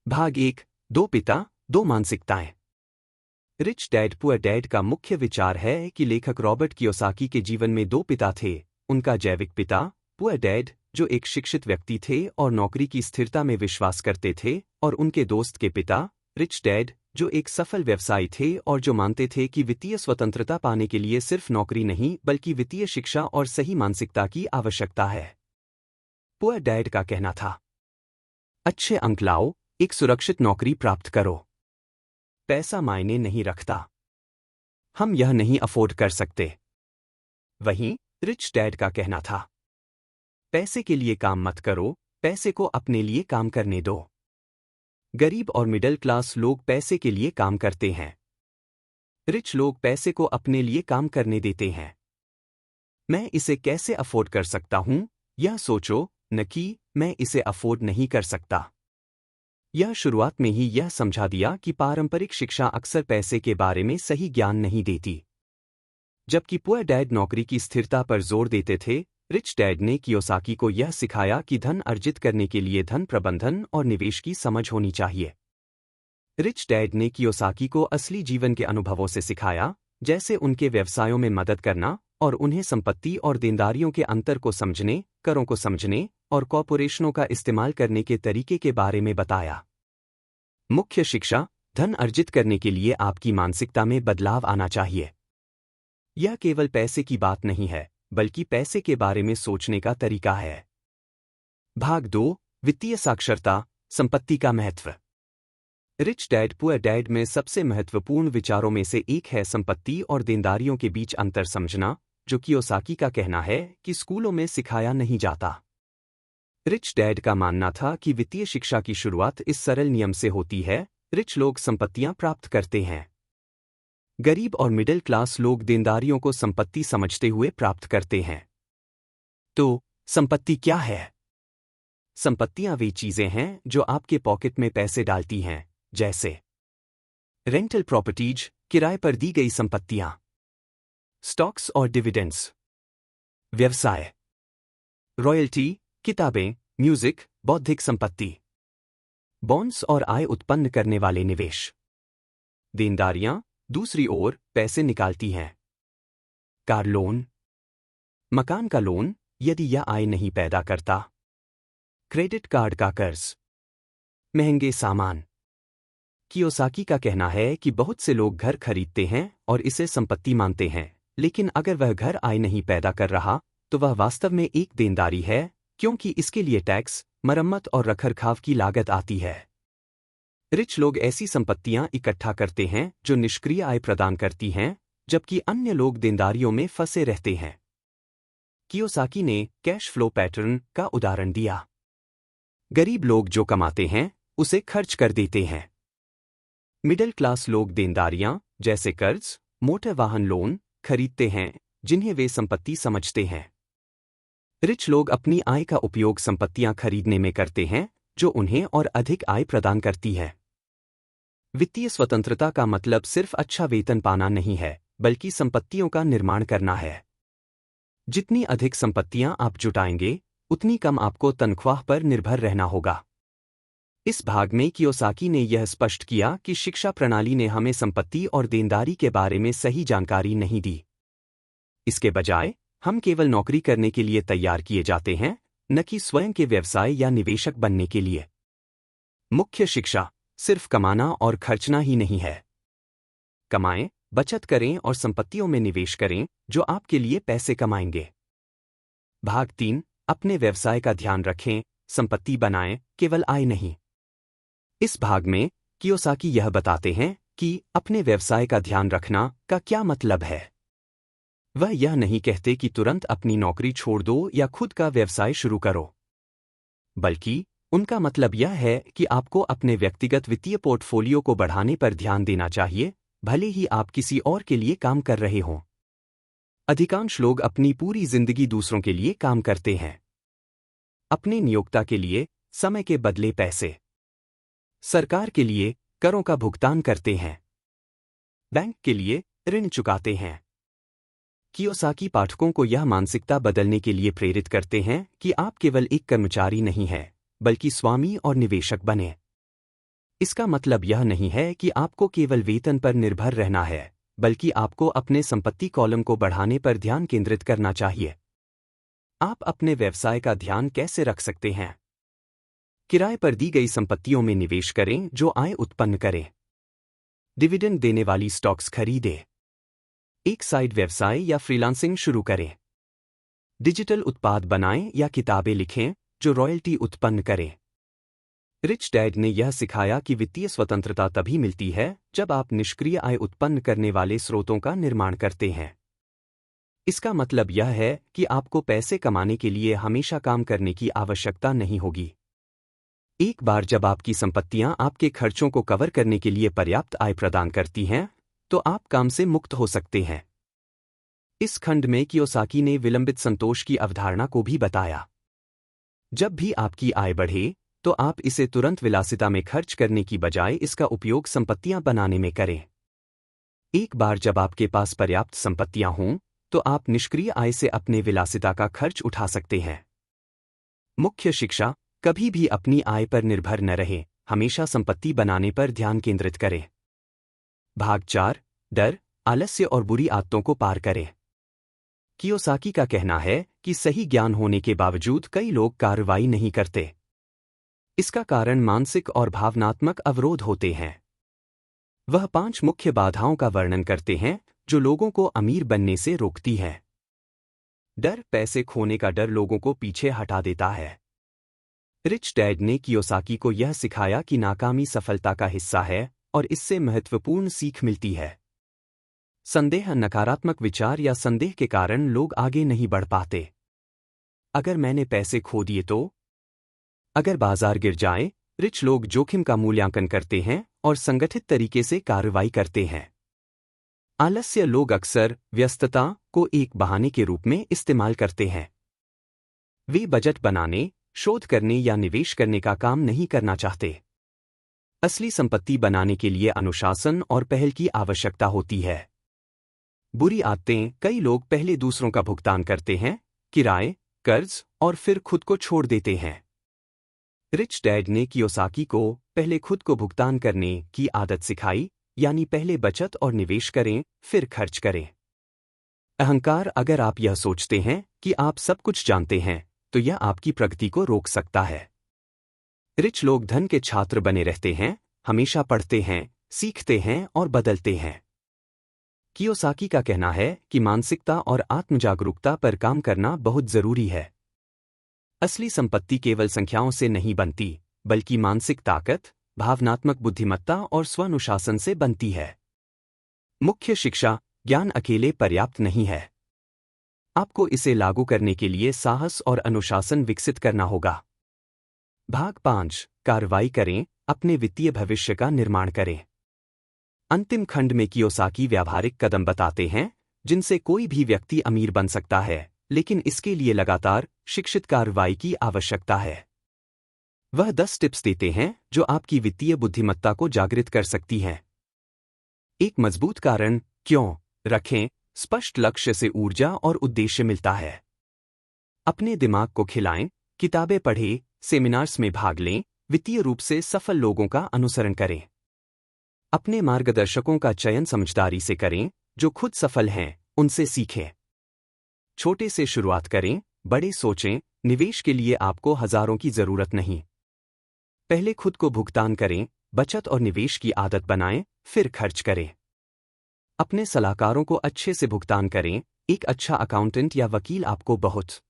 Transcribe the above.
भाग 1। दो पिता, दो मानसिकताएं। रिच डैड पुअर डैड का मुख्य विचार है कि लेखक रॉबर्ट कियोसाकी के जीवन में दो पिता थे। उनका जैविक पिता, पुअर डैड, जो एक शिक्षित व्यक्ति थे और नौकरी की स्थिरता में विश्वास करते थे, और उनके दोस्त के पिता, रिच डैड, जो एक सफल व्यवसायी थे और जो मानते थे कि वित्तीय स्वतंत्रता पाने के लिए सिर्फ नौकरी नहीं बल्कि वित्तीय शिक्षा और सही मानसिकता की आवश्यकता है। पुअर डैड का कहना था, अच्छे अंक लाओ, एक सुरक्षित नौकरी प्राप्त करो। पैसा मायने नहीं रखता, हम यह नहीं अफोर्ड कर सकते। वहीं रिच डैड का कहना था, पैसे के लिए काम मत करो, पैसे को अपने लिए काम करने दो। गरीब और मिडिल क्लास लोग पैसे के लिए काम करते हैं, रिच लोग पैसे को अपने लिए काम करने देते हैं। मैं इसे कैसे अफोर्ड कर सकता हूं, यह सोचो, न कि मैं इसे अफोर्ड नहीं कर सकता। यह शुरुआत में ही यह समझा दिया कि पारंपरिक शिक्षा अक्सर पैसे के बारे में सही ज्ञान नहीं देती। जबकि पुअर डैड नौकरी की स्थिरता पर जोर देते थे, रिच डैड ने कियोसाकी को यह सिखाया कि धन अर्जित करने के लिए धन प्रबंधन और निवेश की समझ होनी चाहिए। रिच डैड ने कियोसाकी को असली जीवन के अनुभवों से सिखाया, जैसे उनके व्यवसायों में मदद करना और उन्हें संपत्ति और देनदारियों के अंतर को समझने, करों को समझने और कॉर्पोरेशनों का इस्तेमाल करने के तरीके के बारे में बताया। मुख्य शिक्षा, धन अर्जित करने के लिए आपकी मानसिकता में बदलाव आना चाहिए। यह केवल पैसे की बात नहीं है, बल्कि पैसे के बारे में सोचने का तरीका है। भाग 2। वित्तीय साक्षरता, संपत्ति का महत्व। रिच डैड पुअर डैड में सबसे महत्वपूर्ण विचारों में से एक है संपत्ति और देनदारियों के बीच अंतर समझना, जो कियोसाकी का कहना है कि स्कूलों में सिखाया नहीं जाता। रिच डैड का मानना था कि वित्तीय शिक्षा की शुरुआत इस सरल नियम से होती है, रिच लोग संपत्तियां प्राप्त करते हैं, गरीब और मिडिल क्लास लोग देनदारियों को संपत्ति समझते हुए प्राप्त करते हैं। तो संपत्ति क्या है? संपत्तियां वे चीजें हैं जो आपके पॉकेट में पैसे डालती हैं, जैसे रेंटल प्रॉपर्टीज, किराए पर दी गई संपत्तियां, स्टॉक्स और डिविडेंड्स, व्यवसाय, रॉयल्टी, किताबें, म्यूजिक, बौद्धिक संपत्ति, बॉन्ड्स और आय उत्पन्न करने वाले निवेश। देनदारियां दूसरी ओर पैसे निकालती हैं। कार लोन, मकान का लोन यदि यह आय नहीं पैदा करता, क्रेडिट कार्ड का कर्ज, महंगे सामान। कियोसाकी का कहना है कि बहुत से लोग घर खरीदते हैं और इसे संपत्ति मानते हैं, लेकिन अगर वह घर आय नहीं पैदा कर रहा तो वह वास्तव में एक देनदारी है, क्योंकि इसके लिए टैक्स, मरम्मत और रखरखाव की लागत आती है। रिच लोग ऐसी संपत्तियां इकट्ठा करते हैं जो निष्क्रिय आय प्रदान करती हैं, जबकि अन्य लोग देनदारियों में फंसे रहते हैं। कियोसाकी ने कैश फ्लो पैटर्न का उदाहरण दिया। गरीब लोग जो कमाते हैं उसे खर्च कर देते हैं। मिडिल क्लास लोग देनदारियां, जैसे कर्ज, मोटर वाहन लोन, खरीदते हैं, जिन्हें वे संपत्ति समझते हैं। रिच लोग अपनी आय का उपयोग संपत्तियां खरीदने में करते हैं, जो उन्हें और अधिक आय प्रदान करती है। वित्तीय स्वतंत्रता का मतलब सिर्फ अच्छा वेतन पाना नहीं है, बल्कि संपत्तियों का निर्माण करना है। जितनी अधिक संपत्तियां आप जुटाएंगे, उतनी कम आपको तनख्वाह पर निर्भर रहना होगा। इस भाग में कियोसाकी ने यह स्पष्ट किया कि शिक्षा प्रणाली ने हमें संपत्ति और देनदारी के बारे में सही जानकारी नहीं दी। इसके बजाय हम केवल नौकरी करने के लिए तैयार किए जाते हैं, न कि स्वयं के व्यवसाय या निवेशक बनने के लिए। मुख्य शिक्षा सिर्फ कमाना और खर्चना ही नहीं है। कमाएं, बचत करें और संपत्तियों में निवेश करें, जो आपके लिए पैसे कमाएंगे। भाग 3। अपने व्यवसाय का ध्यान रखें, संपत्ति बनाएं, केवल आय नहीं। इस भाग में कियोसाकी यह बताते हैं कि अपने व्यवसाय का ध्यान रखना का क्या मतलब है। वह यह नहीं कहते कि तुरंत अपनी नौकरी छोड़ दो या खुद का व्यवसाय शुरू करो, बल्कि उनका मतलब यह है कि आपको अपने व्यक्तिगत वित्तीय पोर्टफोलियो को बढ़ाने पर ध्यान देना चाहिए, भले ही आप किसी और के लिए काम कर रहे हों। अधिकांश लोग अपनी पूरी जिंदगी दूसरों के लिए काम करते हैं। अपने नियोक्ता के लिए समय के बदले पैसे, सरकार के लिए करों का भुगतान करते हैं, बैंक के लिए ऋण चुकाते हैं। कियोसाकी पाठकों को यह मानसिकता बदलने के लिए प्रेरित करते हैं कि आप केवल एक कर्मचारी नहीं हैं, बल्कि स्वामी और निवेशक बने। इसका मतलब यह नहीं है कि आपको केवल वेतन पर निर्भर रहना है, बल्कि आपको अपने संपत्ति कॉलम को बढ़ाने पर ध्यान केंद्रित करना चाहिए। आप अपने व्यवसाय का ध्यान कैसे रख सकते हैं? किराए पर दी गई संपत्तियों में निवेश करें जो आय उत्पन्न करें। डिविडेंड देने वाली स्टॉक्स खरीदें। एक साइड व्यवसाय या फ्रीलांसिंग शुरू करें। डिजिटल उत्पाद बनाएं या किताबें लिखें जो रॉयल्टी उत्पन्न करें। रिच डैड ने यह सिखाया कि वित्तीय स्वतंत्रता तभी मिलती है जब आप निष्क्रिय आय उत्पन्न करने वाले स्रोतों का निर्माण करते हैं। इसका मतलब यह है कि आपको पैसे कमाने के लिए हमेशा काम करने की आवश्यकता नहीं होगी। एक बार जब आपकी संपत्तियां आपके खर्चों को कवर करने के लिए पर्याप्त आय प्रदान करती हैं, तो आप काम से मुक्त हो सकते हैं। इस खंड में कियोसाकी ने विलंबित संतोष की अवधारणा को भी बताया। जब भी आपकी आय बढ़े, तो आप इसे तुरंत विलासिता में खर्च करने की बजाय इसका उपयोग संपत्तियां बनाने में करें। एक बार जब आपके पास पर्याप्त संपत्तियां हों, तो आप निष्क्रिय आय से अपने विलासिता का खर्च उठा सकते हैं। मुख्य शिक्षा: कभी भी अपनी आय पर निर्भर न रहें, हमेशा संपत्ति बनाने पर ध्यान केंद्रित करें। भाग 4: डर, आलस्य और बुरी आदतों को पार करें। कियोसाकी का कहना है कि सही ज्ञान होने के बावजूद कई लोग कार्रवाई नहीं करते। इसका कारण मानसिक और भावनात्मक अवरोध होते हैं। वह 5 मुख्य बाधाओं का वर्णन करते हैं जो लोगों को अमीर बनने से रोकती हैं। डर: पैसे खोने का डर लोगों को पीछे हटा देता है। रिच डैड ने कियोसाकी को यह सिखाया कि नाकामी सफलता का हिस्सा है और इससे महत्वपूर्ण सीख मिलती है। संदेह: नकारात्मक विचार या संदेह के कारण लोग आगे नहीं बढ़ पाते। अगर मैंने पैसे खो दिए तो? अगर बाजार गिर जाए? रिच लोग जोखिम का मूल्यांकन करते हैं और संगठित तरीके से कार्रवाई करते हैं। आलस्य: लोग अक्सर व्यस्तता को एक बहाने के रूप में इस्तेमाल करते हैं। वे बजट बनाने, शोध करने या निवेश करने का काम नहीं करना चाहते। असली संपत्ति बनाने के लिए अनुशासन और पहल की आवश्यकता होती है। बुरी आदतें: कई लोग पहले दूसरों का भुगतान करते हैं, किराए, कर्ज, और फिर खुद को छोड़ देते हैं। रिच डैड ने कियोसाकी को पहले खुद को भुगतान करने की आदत सिखाई, यानी पहले बचत और निवेश करें, फिर खर्च करें। अहंकार: अगर आप यह सोचते हैं कि आप सब कुछ जानते हैं, तो यह आपकी प्रगति को रोक सकता है। रिच लोग धन के छात्र बने रहते हैं, हमेशा पढ़ते हैं, सीखते हैं और बदलते हैं। कियोसाकी का कहना है कि मानसिकता और आत्मजागरूकता पर काम करना बहुत जरूरी है। असली संपत्ति केवल संख्याओं से नहीं बनती, बल्कि मानसिक ताकत, भावनात्मक बुद्धिमत्ता और स्वानुशासन से बनती है। मुख्य शिक्षा: ज्ञान अकेले पर्याप्त नहीं है। आपको इसे लागू करने के लिए साहस और अनुशासन विकसित करना होगा। भाग 5: कार्रवाई करें, अपने वित्तीय भविष्य का निर्माण करें। अंतिम खंड में कियोसाकी व्यावहारिक कदम बताते हैं जिनसे कोई भी व्यक्ति अमीर बन सकता है, लेकिन इसके लिए लगातार शिक्षित कार्रवाई की आवश्यकता है। वह 10 टिप्स देते हैं जो आपकी वित्तीय बुद्धिमत्ता को जागृत कर सकती हैं। एक मजबूत कारण क्यों रखें, स्पष्ट लक्ष्य से ऊर्जा और उद्देश्य मिलता है। अपने दिमाग को खिलाएं, किताबें पढ़ें, सेमिनार्स में भाग लें, वित्तीय रूप से सफल लोगों का अनुसरण करें। अपने मार्गदर्शकों का चयन समझदारी से करें, जो खुद सफल हैं, उनसे सीखें। छोटे से शुरुआत करें, बड़े सोचें, निवेश के लिए आपको हजारों की जरूरत नहीं। पहले खुद को भुगतान करें, बचत और निवेश की आदत बनाएं, फिर खर्च करें। अपने सलाहकारों को अच्छे से भुगतान करें, एक अच्छा अकाउंटेंट या वकील आपको बहुत